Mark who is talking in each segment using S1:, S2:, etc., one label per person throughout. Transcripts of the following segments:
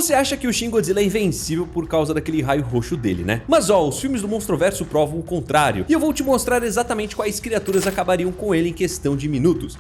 S1: Você acha que o Shin Godzilla é invencível por causa daquele raio roxo dele, né? Mas ó, os filmes do Monstroverso provam o contrário, e eu vou te mostrar exatamente quais criaturas acabariam com ele em questão de minutos.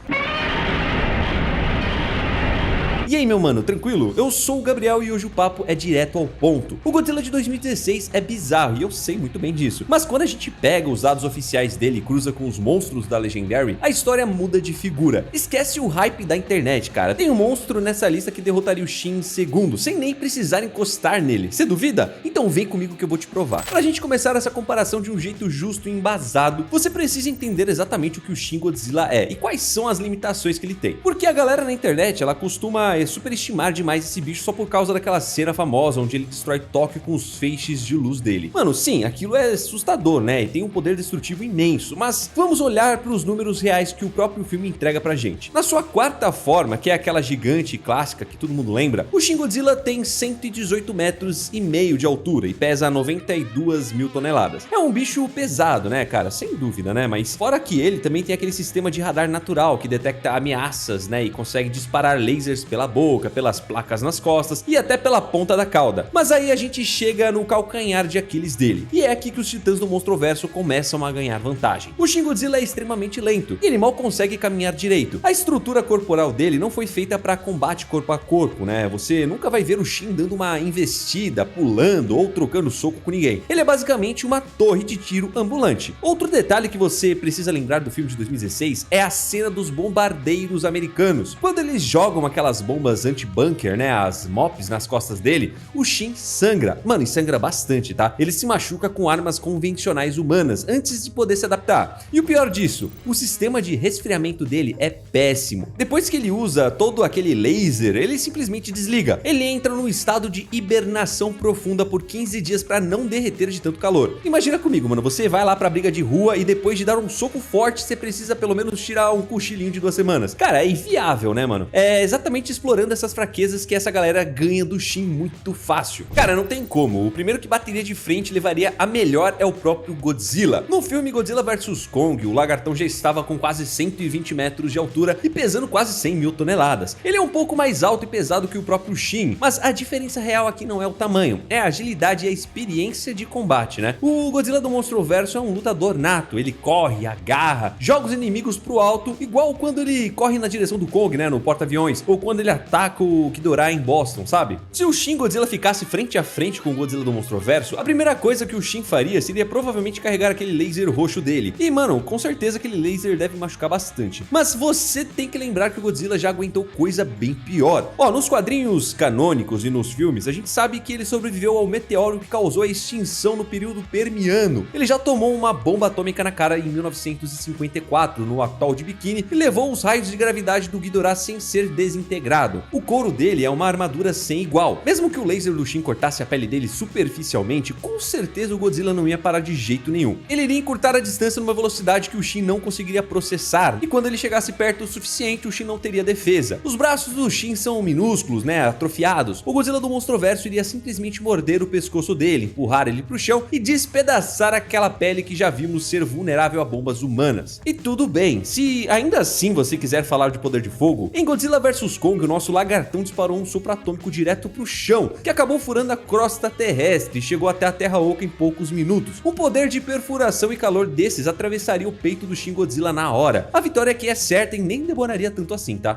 S1: E aí meu mano, tranquilo? Eu sou o Gabriel e hoje o papo é direto ao ponto. O Godzilla de 2016 é bizarro e eu sei muito bem disso, mas quando a gente pega os dados oficiais dele e cruza com os monstros da Legendary, a história muda de figura. Esquece o hype da internet, cara. Tem um monstro nessa lista que derrotaria o Shin em segundos, sem nem precisar encostar nele. Você duvida? Então vem comigo que eu vou te provar. Pra gente começar essa comparação de um jeito justo e embasado, você precisa entender exatamente o que o Shin Godzilla é e quais são as limitações que ele tem. Porque a galera na internet, ela costuma superestimar demais esse bicho só por causa daquela cena famosa onde ele destrói Tóquio com os feixes de luz dele. Mano, sim, aquilo é assustador, né? E tem um poder destrutivo imenso, mas vamos olhar para os números reais que o próprio filme entrega pra gente. Na sua quarta forma, que é aquela gigante clássica que todo mundo lembra, o Shin Godzilla tem 118 metros e meio de altura e pesa 92 mil toneladas. É um bicho pesado, né, cara? Sem dúvida, né? Mas fora que ele também tem aquele sistema de radar natural que detecta ameaças, né? E consegue disparar lasers pela boca, pelas placas nas costas e até pela ponta da cauda. Mas aí a gente chega no calcanhar de Aquiles dele, e é aqui que os titãs do Monstroverso começam a ganhar vantagem. O Shin Godzilla é extremamente lento e ele mal consegue caminhar direito. A estrutura corporal dele não foi feita para combate corpo a corpo, né? Você nunca vai ver o Shin dando uma investida, pulando ou trocando soco com ninguém. Ele é basicamente uma torre de tiro ambulante. Outro detalhe que você precisa lembrar do filme de 2016 é a cena dos bombardeiros americanos. Quando eles jogam aquelas bombas anti-bunker, né, as MOPs nas costas dele, o Shin sangra. Mano, e sangra bastante, tá? Ele se machuca com armas convencionais humanas antes de poder se adaptar. E o pior disso, o sistema de resfriamento dele é péssimo. Depois que ele usa todo aquele laser, ele simplesmente desliga. Ele entra num estado de hibernação profunda por 15 dias pra não derreter de tanto calor. Imagina comigo, mano, você vai lá pra briga de rua e depois de dar um soco forte, você precisa pelo menos tirar um cochilinho de 2 semanas. Cara, é inviável, né, mano? É exatamente explorando essas fraquezas que essa galera ganha do Shin muito fácil. Cara, não tem como. O primeiro que bateria de frente e levaria a melhor é o próprio Godzilla. No filme Godzilla vs Kong, o lagartão já estava com quase 120 metros de altura e pesando quase 100 mil toneladas. Ele é um pouco mais alto e pesado que o próprio Shin, mas a diferença real aqui não é o tamanho, é a agilidade e a experiência de combate, né? O Godzilla do Monstroverso é um lutador nato, ele corre, agarra, joga os inimigos pro alto, igual quando ele corre na direção do Kong, né, no porta-aviões, ou quando ele ataca o Ghidorah em Boston, sabe? Se o Shin Godzilla ficasse frente a frente com o Godzilla do Monstroverso, a primeira coisa que o Shin faria seria provavelmente carregar aquele laser roxo dele. E mano, com certeza aquele laser deve machucar bastante. Mas você tem que lembrar que o Godzilla já aguentou coisa bem pior. Ó, nos quadrinhos canônicos e nos filmes, a gente sabe que ele sobreviveu ao meteoro que causou a extinção no período Permiano. Ele já tomou uma bomba atômica na cara em 1954, no atol de Bikini, e levou os raios de gravidade do Ghidorah sem ser desintegrado. O couro dele é uma armadura sem igual. Mesmo que o laser do Shin cortasse a pele dele superficialmente, com certeza o Godzilla não ia parar de jeito nenhum. Ele iria encurtar a distância numa velocidade que o Shin não conseguiria processar, e quando ele chegasse perto o suficiente, o Shin não teria defesa. Os braços do Shin são minúsculos, né, atrofiados. O Godzilla do Monstroverso iria simplesmente morder o pescoço dele, empurrar ele pro chão e despedaçar aquela pele que já vimos ser vulnerável a bombas humanas. E tudo bem, se ainda assim você quiser falar de poder de fogo, em Godzilla vs Kong, o nosso lagartão disparou um sopro atômico direto pro chão, que acabou furando a crosta terrestre e chegou até a Terra Oca em poucos minutos. Um poder de perfuração e calor desses atravessaria o peito do Shin Godzilla na hora. A vitória aqui é certa e nem demoraria tanto assim, tá?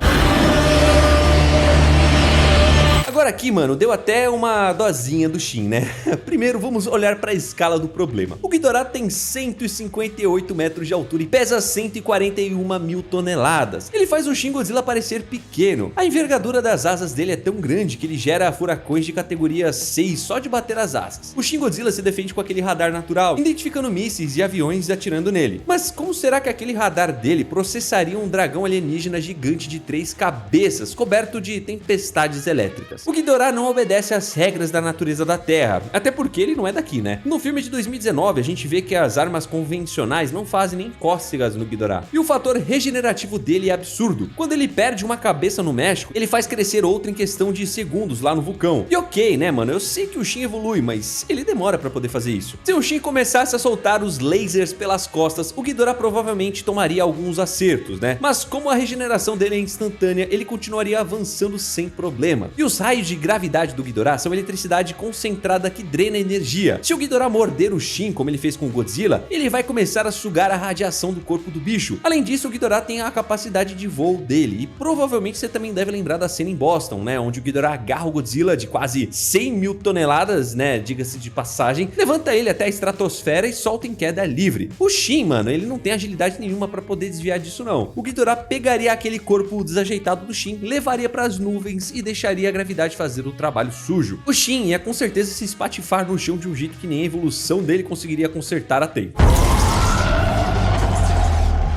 S1: Agora aqui, mano, deu até uma dosinha do Shin, né? Primeiro, vamos olhar para a escala do problema. O Ghidorah tem 158 metros de altura e pesa 141 mil toneladas. Ele faz o Shin Godzilla parecer pequeno. A envergadura das asas dele é tão grande que ele gera furacões de categoria 6 só de bater as asas. O Shin Godzilla se defende com aquele radar natural, identificando mísseis e aviões e atirando nele. Mas como será que aquele radar dele processaria um dragão alienígena gigante de 3 cabeças, coberto de tempestades elétricas? O Ghidorah não obedece às regras da natureza da Terra, até porque ele não é daqui, né? No filme de 2019, a gente vê que as armas convencionais não fazem nem cócegas no Ghidorah. E o fator regenerativo dele é absurdo. Quando ele perde uma cabeça no México, ele faz crescer outra em questão de segundos lá no vulcão. E ok, né, mano? Eu sei que o Shin evolui, mas ele demora pra poder fazer isso. Se o Shin começasse a soltar os lasers pelas costas, o Ghidorah provavelmente tomaria alguns acertos, né? Mas como a regeneração dele é instantânea, ele continuaria avançando sem problema. E os raios raios de gravidade do Ghidorah são eletricidade concentrada que drena energia. Se o Ghidorah morder o Shin, como ele fez com o Godzilla, ele vai começar a sugar a radiação do corpo do bicho. Além disso, o Ghidorah tem a capacidade de voo dele, e provavelmente você também deve lembrar da cena em Boston, né, onde o Ghidorah agarra o Godzilla de quase 100 mil toneladas, né, diga-se de passagem, levanta ele até a estratosfera e solta em queda livre. O Shin, mano, ele não tem agilidade nenhuma pra poder desviar disso não. O Ghidorah pegaria aquele corpo desajeitado do Shin, levaria pras nuvens e deixaria a gravidade fazer o trabalho sujo. O Shin ia com certeza se espatifar no chão de um jeito que nem a evolução dele conseguiria consertar a tempo.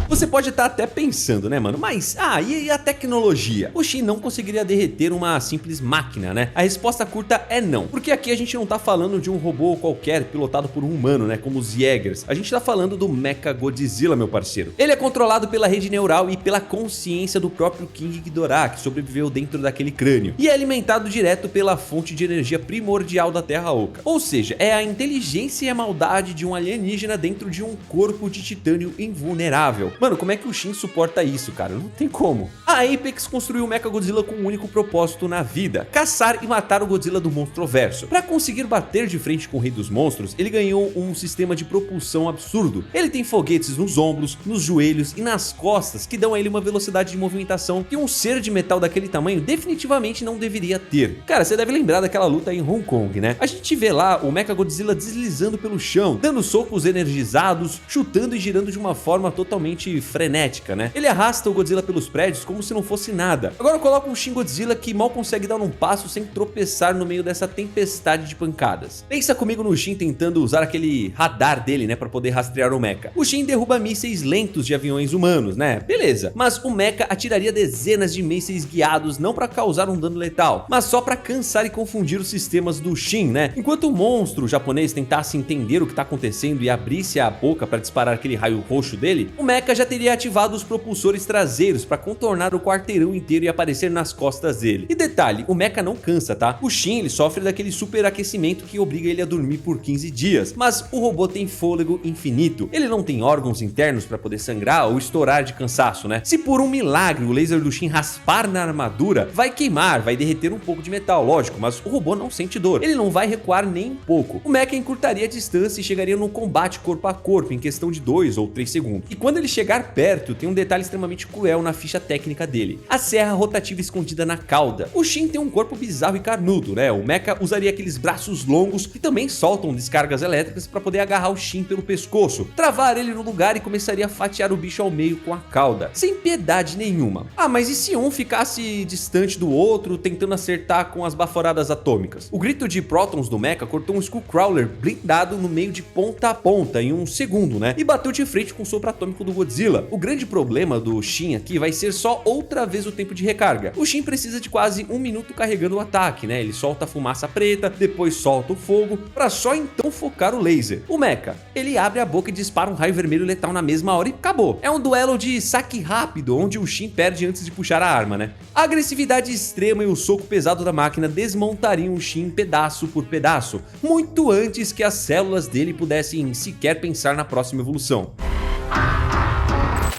S1: Você pode estar até pensando, né, mano? Mas, e a tecnologia? O Shin não conseguiria derreter uma simples máquina, né? A resposta curta é não, porque aqui a gente não tá falando de um robô qualquer pilotado por um humano, né, como os Jaegers. A gente tá falando do Mecha Godzilla, meu parceiro. Ele é controlado pela rede neural e pela consciência do próprio King Ghidorah, que sobreviveu dentro daquele crânio, e é alimentado direto pela fonte de energia primordial da Terra Oca. Ou seja, é a inteligência e a maldade de um alienígena dentro de um corpo de titânio invulnerável. Mano, como é que o Shin suporta isso, cara? Não tem como. A Apex construiu o Mechagodzilla com um único propósito na vida: caçar e matar o Godzilla do Monstroverso. Para conseguir bater de frente com o Rei dos Monstros, ele ganhou um sistema de propulsão absurdo. Ele tem foguetes nos ombros, nos joelhos e nas costas que dão a ele uma velocidade de movimentação que um ser de metal daquele tamanho definitivamente não deveria ter. Cara, você deve lembrar daquela luta em Hong Kong, né? A gente vê lá o Mechagodzilla deslizando pelo chão, dando socos energizados, chutando e girando de uma forma totalmente frenética, né? Ele arrasta o Godzilla pelos prédios como se não fosse nada. Agora coloca um Shin Godzilla que mal consegue dar um passo sem tropeçar no meio dessa tempestade de pancadas. Pensa comigo no Shin tentando usar aquele radar dele, né, pra poder rastrear o Mecha. O Shin derruba mísseis lentos de aviões humanos, né? Beleza. Mas o Mecha atiraria dezenas de mísseis guiados não pra causar um dano letal, mas só pra cansar e confundir os sistemas do Shin, né? Enquanto o monstro japonês tentasse entender o que tá acontecendo e abrisse a boca pra disparar aquele raio roxo dele, o Mecha já teria ativado os propulsores traseiros para contornar o quarteirão inteiro e aparecer nas costas dele. E detalhe, o Mecha não cansa, tá? O Shin, ele sofre daquele superaquecimento que obriga ele a dormir por 15 dias, mas o robô tem fôlego infinito. Ele não tem órgãos internos para poder sangrar ou estourar de cansaço, né? Se por um milagre o laser do Shin raspar na armadura, vai queimar, vai derreter um pouco de metal, lógico, mas o robô não sente dor. Ele não vai recuar nem um pouco. O Mecha encurtaria a distância e chegaria no combate corpo a corpo em questão de 2 ou 3 segundos. E quando ele chegar perto, tem um detalhe extremamente cruel na ficha técnica dele: a serra rotativa escondida na cauda. O Shin tem um corpo bizarro e carnudo, né? O Mecha usaria aqueles braços longos que também soltam descargas elétricas para poder agarrar o Shin pelo pescoço, travar ele no lugar e começaria a fatiar o bicho ao meio com a cauda, sem piedade nenhuma. Mas e se um ficasse distante do outro, tentando acertar com as baforadas atômicas? O grito de prótons do Mecha cortou um Skullcrawler blindado no meio de ponta a ponta em um segundo, né? E bateu de frente com o sopro atômico do Godzilla. O grande problema do Shin aqui vai ser só outra vez o tempo de recarga. O Shin precisa de quase 1 minuto carregando o ataque, né? Ele solta a fumaça preta, depois solta o fogo, pra só então focar o laser. O Mecha, ele abre a boca e dispara um raio vermelho letal na mesma hora e acabou. É um duelo de saque rápido, onde o Shin perde antes de puxar a arma, né? A agressividade extrema e o soco pesado da máquina desmontariam o Shin pedaço por pedaço, muito antes que as células dele pudessem sequer pensar na próxima evolução.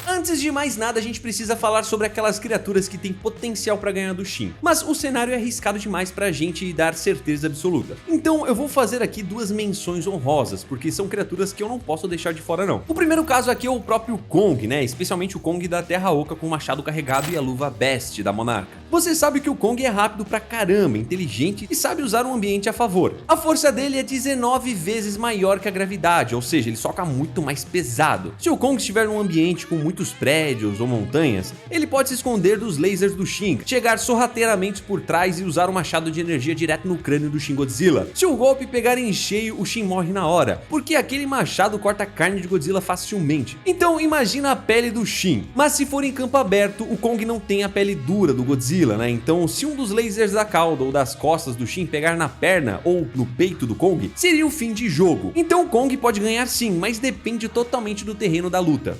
S1: Antes de mais nada, a gente precisa falar sobre aquelas criaturas que têm potencial para ganhar do Shin, mas o cenário é arriscado demais pra gente dar certeza absoluta. Então eu vou fazer aqui duas menções honrosas, porque são criaturas que eu não posso deixar de fora não. O primeiro caso aqui é o próprio Kong, né? Especialmente o Kong da Terra Oca com o machado carregado e a luva Best da Monarca. Você sabe que o Kong é rápido pra caramba, inteligente e sabe usar o ambiente a favor. A força dele é 19 vezes maior que a gravidade, ou seja, ele soca muito mais pesado. Se o Kong estiver num ambiente com muitos prédios ou montanhas, ele pode se esconder dos lasers do Shin, chegar sorrateiramente por trás e usar o machado de energia direto no crânio do Shin Godzilla. Se o golpe pegar em cheio, o Shin morre na hora, porque aquele machado corta a carne de Godzilla facilmente. Então imagina a pele do Shin, mas se for em campo aberto, o Kong não tem a pele dura do Godzilla, né? Então se um dos lasers da cauda ou das costas do Shin pegar na perna ou no peito do Kong, seria o fim de jogo. Então o Kong pode ganhar sim, mas depende totalmente do terreno da luta.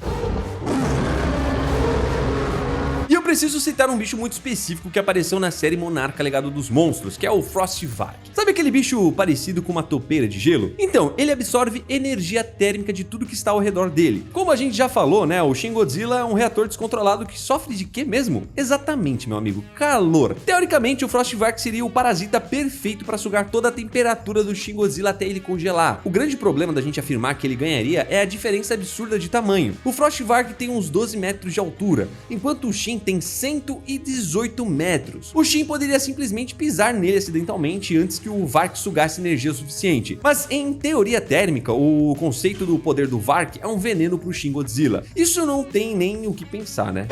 S1: E eu preciso citar um bicho muito específico que apareceu na série Monarca Legado dos Monstros, que é o Frostvike. Sabe aquele bicho parecido com uma topeira de gelo? Então, ele absorve energia térmica de tudo que está ao redor dele. Como a gente já falou, né, o Shin Godzilla é um reator descontrolado que sofre de quê mesmo? Exatamente, meu amigo, calor. Teoricamente, o Frostvark seria o parasita perfeito para sugar toda a temperatura do Shin Godzilla até ele congelar. O grande problema da gente afirmar que ele ganharia é a diferença absurda de tamanho. O Frostvark tem uns 12 metros de altura, enquanto o Shin tem 118 metros. O Shin poderia simplesmente pisar nele acidentalmente antes que o Vark sugasse energia suficiente. Mas em teoria térmica, o conceito do poder do Vark é um veneno pro Shin Godzilla. Isso não tem nem o que pensar, né?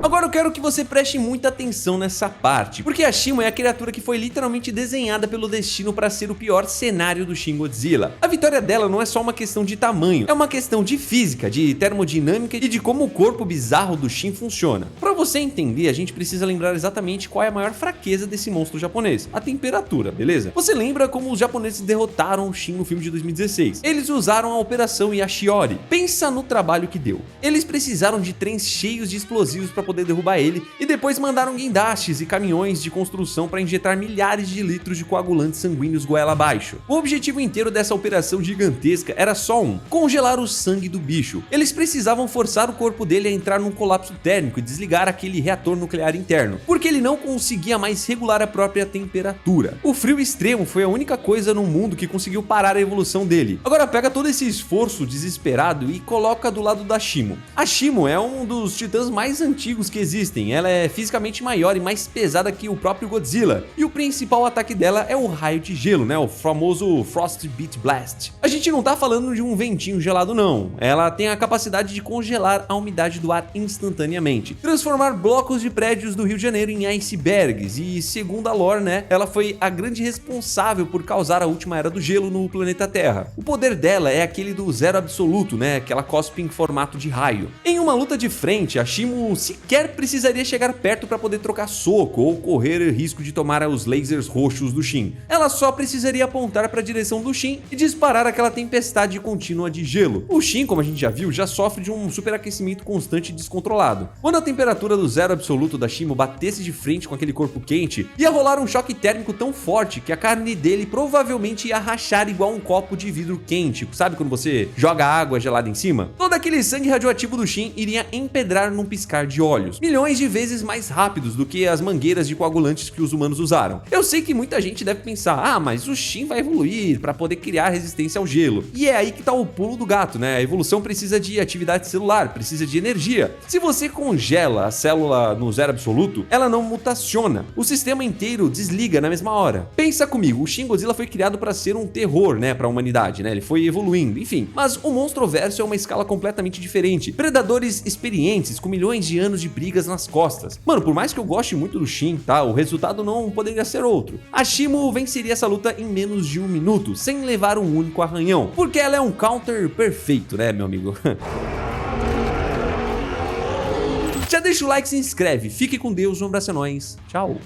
S1: Agora eu quero que você preste muita atenção nessa parte, porque a Shimo é a criatura que foi literalmente desenhada pelo destino para ser o pior cenário do Shin Godzilla. A vitória dela não é só uma questão de tamanho, é uma questão de física, de termodinâmica e de como o corpo bizarro do Shin funciona. Para você entender, a gente precisa lembrar exatamente qual é a maior fraqueza desse monstro japonês: a temperatura, beleza? Você lembra como os japoneses derrotaram o Shin no filme de 2016? Eles usaram a Operação Yashiori. Pensa no trabalho que deu. Eles precisaram de trens cheios de explosivos para poder derrubar ele, e depois mandaram guindastes e caminhões de construção para injetar milhares de litros de coagulantes sanguíneos goela abaixo. O objetivo inteiro dessa operação gigantesca era só um: congelar o sangue do bicho. Eles precisavam forçar o corpo dele a entrar num colapso térmico e desligar aquele reator nuclear interno, porque ele não conseguia mais regular a própria temperatura. O frio extremo foi a única coisa no mundo que conseguiu parar a evolução dele. Agora pega todo esse esforço desesperado e coloca do lado da Shimo. A Shimo é um dos titãs mais antigos que existem. Ela é fisicamente maior e mais pesada que o próprio Godzilla, e o principal ataque dela é o raio de gelo, né, o famoso Frostbite Blast. A gente não tá falando de um ventinho gelado não, ela tem a capacidade de congelar a umidade do ar instantaneamente, transformar blocos de prédios do Rio de Janeiro em icebergs, e segundo a lore, né, ela foi a grande responsável por causar a última era do gelo no planeta Terra. O poder dela é aquele do zero absoluto, né, que ela cospe em formato de raio. Em uma luta de frente, a Shimo sequer precisaria chegar perto para poder trocar soco ou correr risco de tomar os lasers roxos do Shin. Ela só precisaria apontar para a direção do Shin e disparar aquela tempestade contínua de gelo. O Shin, como a gente já viu, já sofre de um superaquecimento constante e descontrolado. Quando a temperatura do zero absoluto da Shimo batesse de frente com aquele corpo quente, ia rolar um choque térmico tão forte que a carne dele provavelmente ia rachar igual um copo de vidro quente. Sabe quando você joga água gelada em cima? Todo aquele sangue radioativo do Shin iria empedrar num piscar de olhos, milhões de vezes mais rápidos do que as mangueiras de coagulantes que os humanos usaram. Eu sei que muita gente deve pensar: ah, mas o Shin vai evoluir para poder criar resistência ao gelo. E é aí que tá o pulo do gato, né? A evolução precisa de atividade celular, precisa de energia. Se você congela a célula no zero absoluto, ela não mutaciona. O sistema inteiro desliga na mesma hora. Pensa comigo, o Shin Godzilla foi criado para ser um terror, né, para a humanidade, né? Ele foi evoluindo, enfim. Mas o Monstroverso é uma escala completamente diferente. Predadores experientes com milhões de anos de brigas nas costas. Mano, por mais que eu goste muito do Shin, tá? O resultado não poderia ser outro. A Shimo venceria essa luta em menos de 1 minuto, sem levar um único arranhão, porque ela é um counter perfeito, né, meu amigo? Já deixa o like e se inscreve. Fique com Deus, um abraço a nós. Tchau.